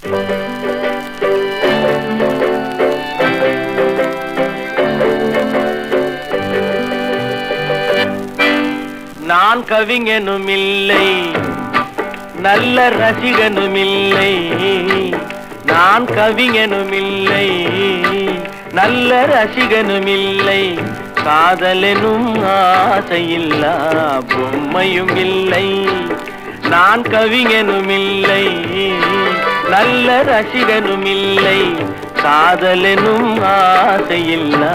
நான் கவிஞனுமில்லை, நல்ல ரசிகனுமில்லை. நான் கவிஞனுமில்லை, நல்ல ரசிகனுமில்லை. காதலெனும் ஆசையில்லா பொம்மையும் இல்லை. நான் கவிஞனுமில்லை, நல்ல ரசிகனுமில்லை. காதலெனும் ஆசையில்லா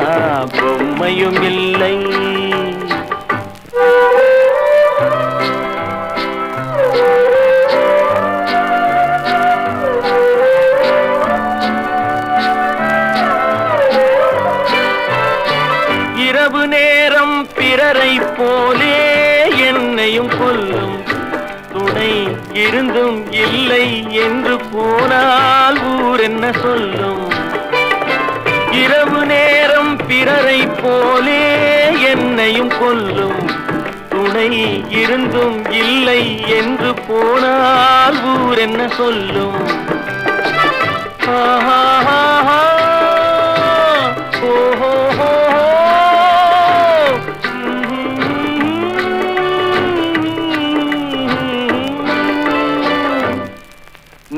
பொம்மையும் இல்லை. இரவு நேரம் பிறரை போலே என்னையும் கொல்லும் துணை இருந்தும் இல்லை என்று போனால் ஊர் என்ன சொல்லும்? இரவு நேரம் பிறரை போலே என்னையும் கொல்லும் துணை இருந்தும் இல்லை என்று போனால் ஊர் என்ன சொல்லும்?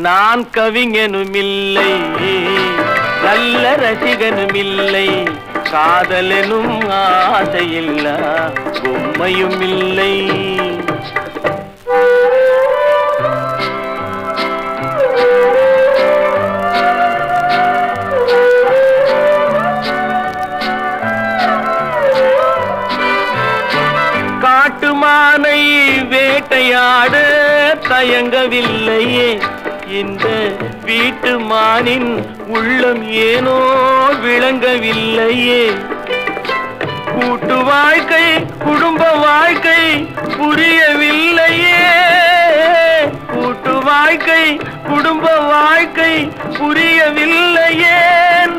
நான் கவிஞனுமில்லை, நல்ல ரசிகனுமில்லை. காதலெனும் ஆசையில்லா பொம்மையும் இல்லை. காட்டுமானை வேட்டையாட தயங்கவில்லையே, இந்த வீட்டு மானின் உள்ளம் ஏனோ விளங்கவில்லையே. கூட்டு வாழ்க்கை குடும்ப வாழ்க்கை புரியவில்லையே. கூட்டு வாழ்க்கை குடும்ப வாழ்க்கை புரியவில்லையே.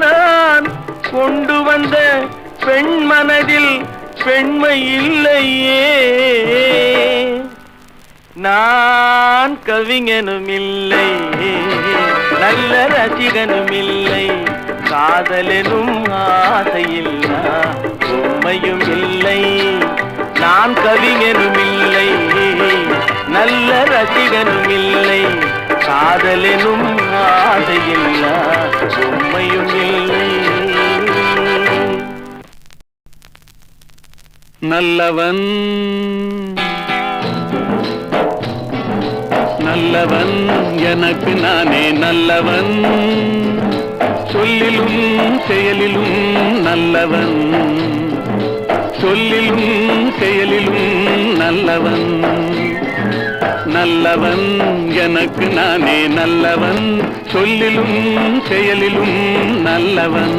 நான் கொண்டு வந்த பெண் மனதில் பெண்மை இல்லையே. நான் கவிஞனுமில்லை, நல்ல ரசிகனுமில்லை. காதலெனும் ஆசையில்லா பொம்மையும் இல்லை. நான் கவிஞனுமில்லை, நல்ல ரசிகனுமில்லை. காதலெனும் ஆசையில்லா பொம்மையும் இல்லை. நல்லவன் நல்லவன் எனக்கு நானே நல்லவன். சொல்லிலும் செயலிலும் நல்லவன், சொல்லிலும் செயலிலும் நல்லவன். நல்லவன் எனக்கு நானே நல்லவன், சொல்லிலும் செயலிலும் நல்லவன்.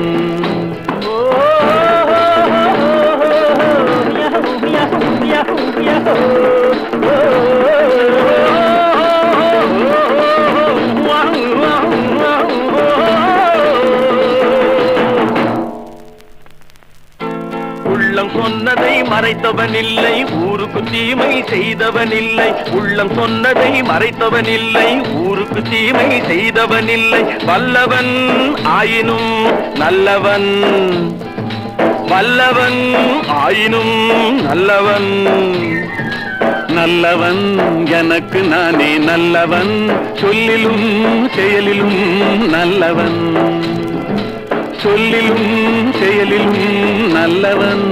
உள்ளம் சொன்னதை மறைத்தவன் இல்லை, ஊருக்கு தீமை செய்தவன் இல்லை. உள்ளம் சொன்னதை மறைத்தவன் இல்லை, ஊருக்கு தீமை செய்தவன் இல்லை. வல்லவன் ஆயினும் நல்லவன், வல்லவன் ஆயினும் நல்லவன். நல்லவன் எனக்கு நானே நல்லவன், சொல்லிலும் செயலிலும் நல்லவன், சொல்லிலும் செயலிலும் நல்லவன்.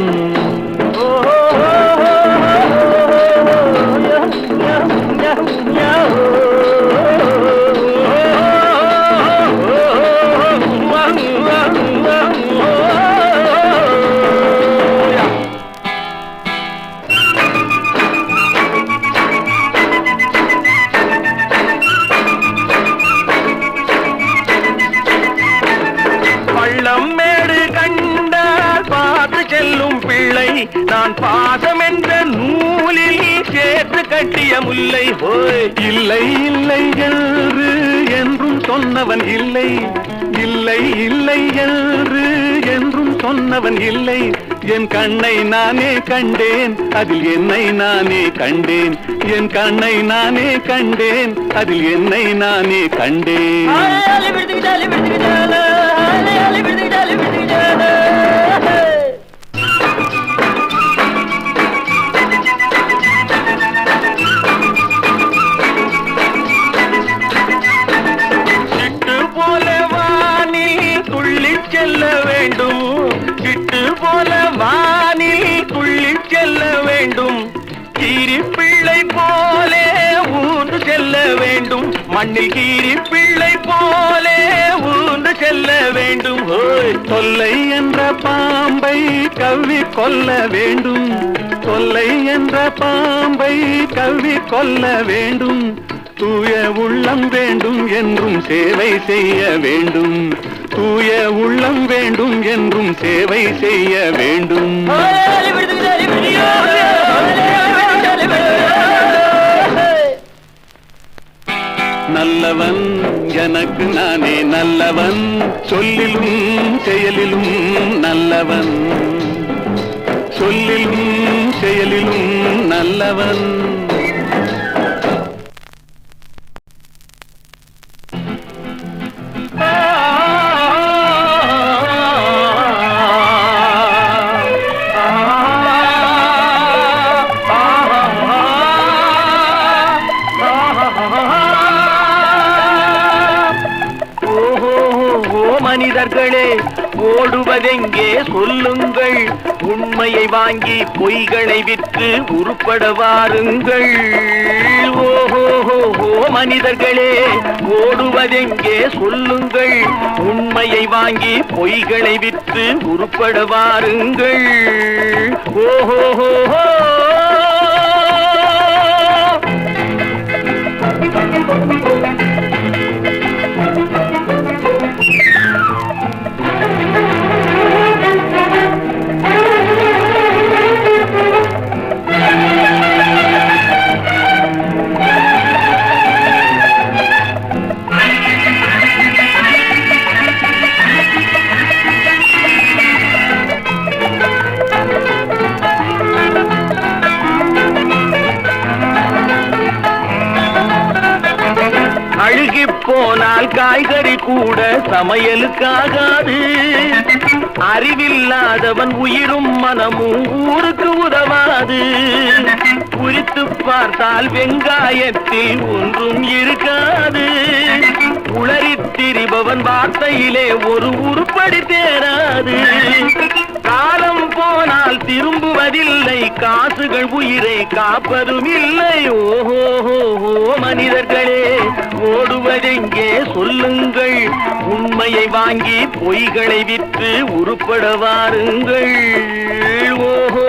நான் பாதம் என்ற நூலில் சேர்த்து கட்டிய முல்லை. இல்லை இல்லை என்று என்றும் சொன்னவன் இல்லை, இல்லை இல்லை என்று என்றும் சொன்னவன் இல்லை. என் கண்ணை நானே கண்டேன், அதில் என்னை நானே கண்டேன். என் கண்ணை நானே கண்டேன், அதில் என்னை நானே கண்டேன். செல்ல வேண்டும், சிட்டு போல வானில் துள்ளி செல்ல வேண்டும். கீரி பிள்ளை போலே ஊன்று செல்ல வேண்டும், மண்ணில் கீரி பிள்ளை போலே ஊன்று செல்ல வேண்டும். தொல்லை என்ற பாம்பை கவ்வி கொல்ல வேண்டும், தொல்லை என்ற பாம்பை கவ்வி கொல்ல வேண்டும். தூய உள்ளம் வேண்டும் என்றும் சேவை செய்ய வேண்டும், தூய உள்ளம் வேண்டும் என்றும் சேவை செய்ய வேண்டும். நல்லவன் எனக்கு நானே நல்லவன், சொல்லிலும் செயலிலும் நல்லவன், சொல்லிலும் செயலிலும் நல்லவன். மனிதர்களே, ஓடுவதெங்கே சொல்லுங்கள், உண்மையை வாங்கி பொய்களை விற்று உருப்பட வாருங்கள். ஓஹோ மனிதர்களே, ஓடுவதெங்கே சொல்லுங்கள், உண்மையை வாங்கி பொய்களை விற்று உருப்பட வாருங்கள். ஓஹோ அழுகி போனால் காய்கறி கூட சமையலுக்காகாது. அறிவில்லாதவன் உயிரும் மனமும் ஊருக்கு உதவாது. குறித்து பார்த்தால் வெங்காயத்தில் ஒன்றும் இருக்காது. உளறித் திரிபவன் வார்த்தையிலே ஒரு உருப்படி தேராது. காலம் போனால் திரும்புவதில்லை, காசுகள் உயிரை காப்பதும் இல்லை. ஓஹோ மனிதர்களே, ஓடுவதெங்கே சொல்லுங்கள், உண்மையை வாங்கி பொய்களை விற்று உருப்பட வாருங்கள். ஓஹோ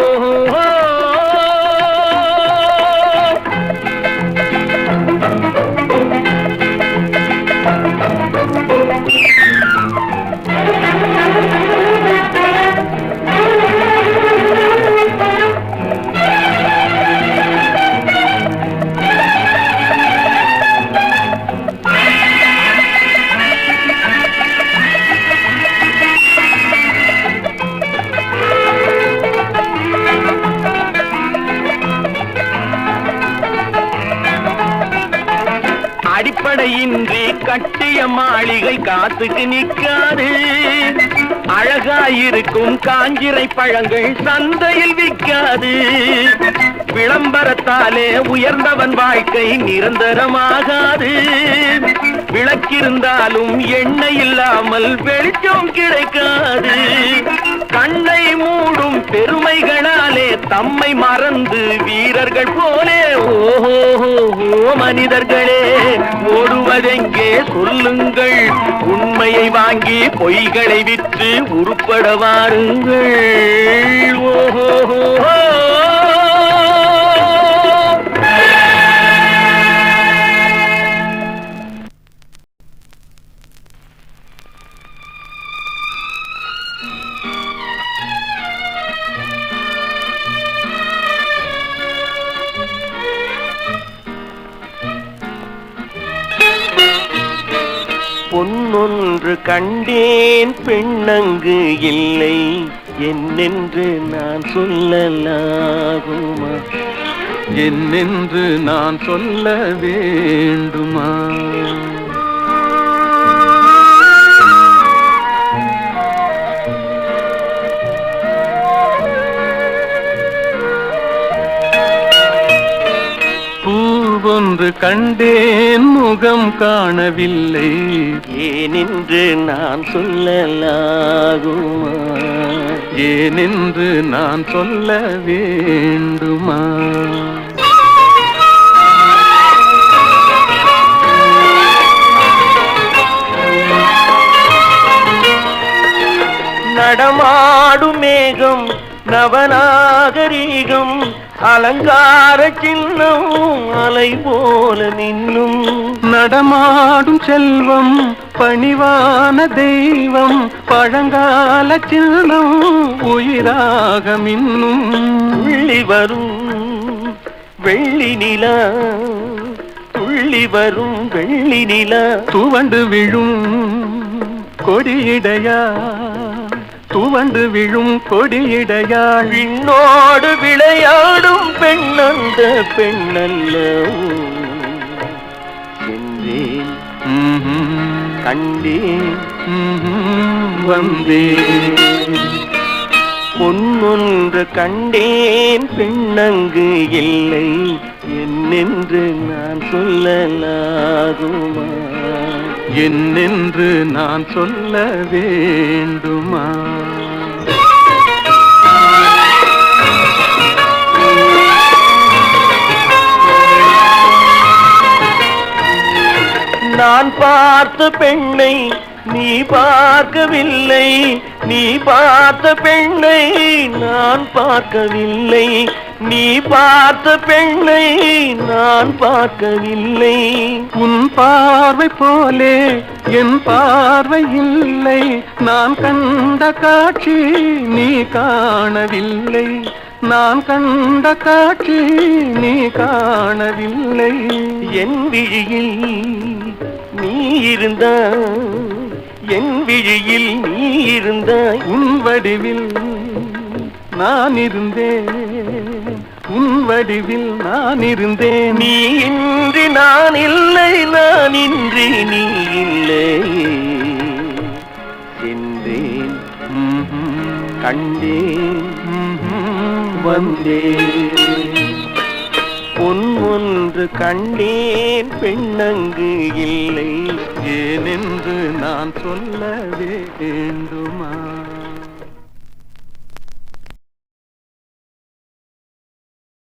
அடிப்படையின்றி கட்டிய மாளிகை காத்துக்கு நிற்காது. அழகாயிருக்கும் காஞ்சிரை பழங்கள் சந்தையில் விற்காது. விளம்பரத்தாலே உயர்ந்தவன் வாழ்க்கை நிரந்தரமாகாது. விளக்கிருந்தாலும் எண்ணெய் இல்லாமல் வெளிச்சம் கிடைக்காது. கண்ணை மூடும் பெருமைகளாலே தம்மை மறந்து வீரர்கள் போலே. ஓஹோ மனிதர்களே, ஓடுவதெங்கே சொல்லுங்கள், உண்மையை வாங்கி பொய்களை விற்று உருப்பட வாருங்கள். ஓஹோ பொன்னொன்று கண்டேன் பெண்ணங்கு இல்லை என்னென்று நான் சொல்லலாகுமா என்னென்று நான் சொல்ல வேண்டுமா பூவொன்று கண்டேன் முகம் காணவில்லை ஏனென்று நான் சொல்லலாகுமா ஏனென்று நான் சொல்ல வேண்டுமா நடமாடும் மேகம் நவநாகரீகம் அலங்கார சின்னம் அலை போல நின்னும் நடமாடும் செல்வம் பணிவான தெய்வம் பழங்கால சின்னம் உயிராக மின்னும் துள்ளி வரும் வெள்ளி நிலா துள்ளி வரும் வெள்ளி நிலா துவண்டு விழும் கொடியிடையா துவண்டு விழும் கொடியிடையாள் விண்ணோடு விளையாடும் பெண்ணந்த பெண்ணல்ல சென்றேன் கண்டேன் வந்தேன் பொன்னொன்று கண்டேன் பெண்ணங்கு இல்லை என்னென்று நான் சொல்லலாகுமா என்னென்று நான் சொல்ல வேண்டுமா நான் பார்த்த பெண்ணை நீ பார்க்கவில்லை நீ பார்த்த பெண்ணை நான் பார்க்கவில்லை நீ பார்த்த பெண்ணை நான் பார்க்கவில்லை உன் பார்வை போலே என் பார்வை இல்லை நான் கண்ட காட்சி நீ காணவில்லை நான் கண்ட காட்சி நீ காணவில்லை என் விழியில் நீ இருந்தாய் என் விழியில் நீ இருந்தாய் உன் வடிவில் நான் இருந்தேன் உன் வடிவில் நான் இருந்தேன் நீ இன்றி நான் இல்லை நான் இன்றி நீ இல்லை சென்றேன் கண்டேன் வந்தேன் பொன் ஒன்று கண்டேன் பெண்ணங்கு இல்லை ஏனென்று நான் சொல்ல வேண்டுமா